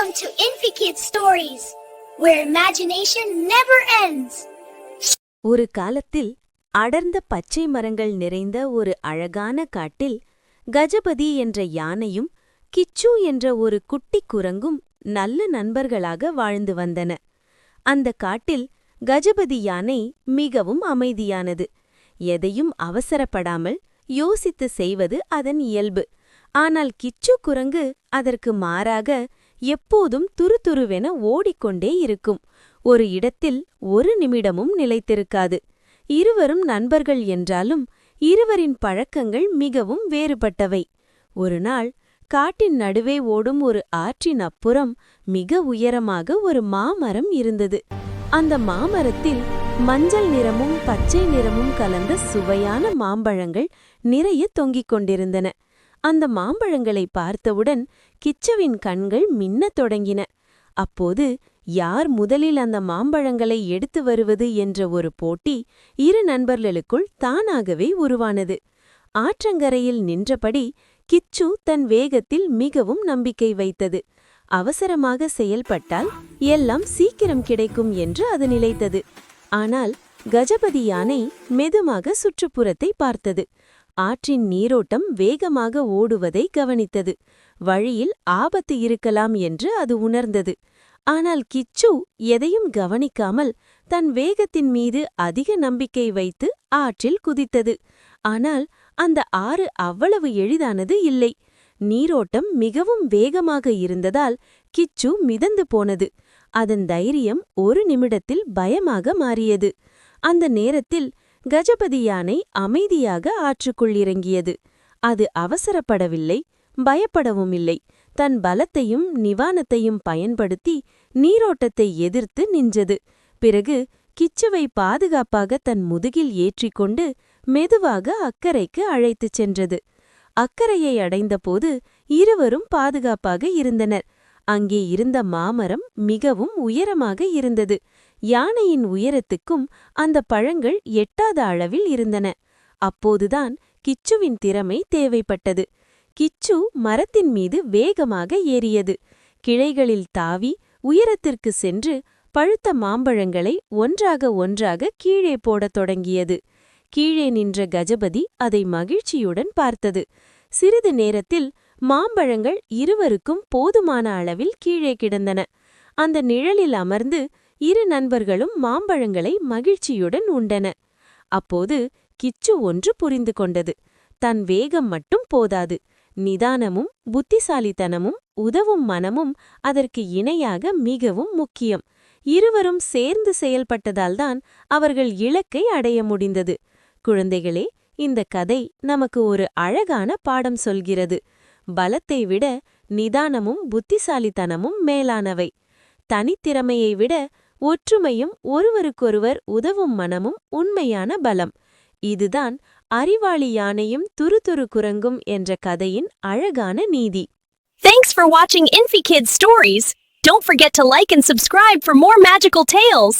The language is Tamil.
Welcome to InfiKids Stories, where imagination never ends. ஒரு காலத்தில் அடர்ந்த பச்சை மரங்கள் நிறைந்த ஒரு அழகான காட்டில் கஜபதி என்ற யானையும் கிச்சு என்ற ஒரு குட்டி குரங்கும் நல்ல நண்பர்களாக வாழ்ந்து வந்தன. அந்த காட்டில் கஜபதி யானை மிகவும் அமைதியானது. எதையும் அவசரப்படாமல் யோசித்து செய்வது அதன் இயல்பு. ஆனால் கிச்சு குரங்கு அதற்கு மாறாக எப்போதும் துருதுருவென ஓடிக்கொண்டே இருக்கும். ஒரு இடத்தில் ஒரு நிமிடமும் நிலைத்திருக்காது. இருவரும் நண்பர்கள் என்றாலும் இருவரின் பழக்கங்கள் மிகவும் வேறுபட்டவை. ஒருநாள் காட்டின் நடுவே ஓடும் ஒரு ஆற்றின் அப்புறம் மிக உயரமாக ஒரு மாமரம் இருந்தது. அந்த மாமரத்தில் மஞ்சள் நிறமும் பச்சை நிறமும் கலந்த சுவையான மாம்பழங்கள் நிறைய தொங்கிக் கொண்டிருந்தன. அந்த மாம்பழங்களை பார்த்தவுடன் கிச்சுவின் கண்கள் மின்னத் தொடங்கின. அப்போது யார் முதலில் அந்த மாம்பழங்களை எடுத்து வருவது என்ற ஒரு போட்டி இரு நண்பர்களுக்குள் தானாகவே உருவானது. ஆற்றங்கரையில் நின்றபடி கிச்சு தன் வேகத்தில் மிகவும் நம்பிக்கை வைத்தது. அவசரமாக செயல்பட்டால் எல்லாம் சீக்கிரம் கிடைக்கும் என்று அது நிலைத்தது. ஆனால் கஜபதி யானை மெதுவாக சுற்றுப்புறத்தை பார்த்தது. ஆற்றின் நீரோட்டம் வேகமாக ஓடுவதை கவனித்தது. வழியில் ஆபத்து இருக்கலாம் என்று அது உணர்ந்தது. ஆனால் கிச்சு எதையும் கவனிக்காமல் தன் வேகத்தின் மீது அதிக நம்பிக்கை வைத்து ஆற்றில் குதித்தது. ஆனால் அந்த ஆறு அவ்வளவு எளிதானது இல்லை. நீரோட்டம் மிகவும் வேகமாக இருந்ததால் கிச்சு மிதந்து போனது. அதன் தைரியம் ஒரு நிமிடத்தில் பயமாக மாறியது. அந்த நேரத்தில் கஜபதி யானை அமைதியாக ஆற்றுக்குள் இறங்கியது. அது அவசரப்படவில்லை, பயப்படவும் இல்லை. தன் பலத்தையும் நிவானத்தையும் பயன்படுத்தி நீரோட்டத்தை எதிர்த்து நின்றது. பிறகு கிச்சுவை பாதுகாப்பாக தன் முதுகில் ஏற்றிக்கொண்டு மெதுவாக அக்கரைக்கு அழைத்துச் சென்றது. அக்கரையை அடைந்தபோது இருவரும் பாதுகாப்பாக இருந்தனர். அங்கே இருந்த மாமரம் மிகவும் உயரமாக இருந்தது. யானையின் உயரத்துக்கும் அந்த பழங்கள் எட்டாத அளவில் இருந்தன. அப்போதுதான் கிச்சுவின் திறமை தேவைப்பட்டது. கிச்சு மரத்தின் மீது வேகமாக ஏறியது. கிளைகளில் தாவி உயரத்திற்கு சென்று பழுத்த மாம்பழங்களை ஒன்றாக ஒன்றாக கீழே போடத் தொடங்கியது. கீழே நின்ற கஜபதி அதை மகிழ்ச்சியுடன் பார்த்தது. சிறிது நேரத்தில் மாம்பழங்கள் இருவருக்கும் போதுமான அளவில் கீழே கிடந்தன. அந்த நிழலில் அமர்ந்து இரு நண்பர்களும் மாம்பழங்களை மகிழ்ச்சியுடன் உண்டன. அப்போது கிச்சு ஒன்று புரிந்து கொண்டது. தன் வேகம் மட்டும் போதாது, நிதானமும் புத்திசாலித்தனமும் உதவும் மனமும் அதற்கு இணையாக மிகவும் முக்கியம். இருவரும் சேர்ந்து செயல்பட்டதால்தான் அவர்கள் இலக்கை அடைய முடிந்தது. குழந்தைகளே, இந்த கதை நமக்கு ஒரு அழகான பாடம் சொல்கிறது. பலத்தை விட நிதானமும் புத்திசாலித்தனமும் மேலானவை. தனித்திறமையை விட ஒற்றுமையும் ஒருவருக்கொருவர் உதவும் மனமும் உண்மையான பலம். இதுதான் அறிவாளி யானையும் துருதுரு குரங்கும் என்ற கதையின் அழகான நீதி. Thanks for watching InfiKids Stories. Don't forget to like and subscribe for more magical tales.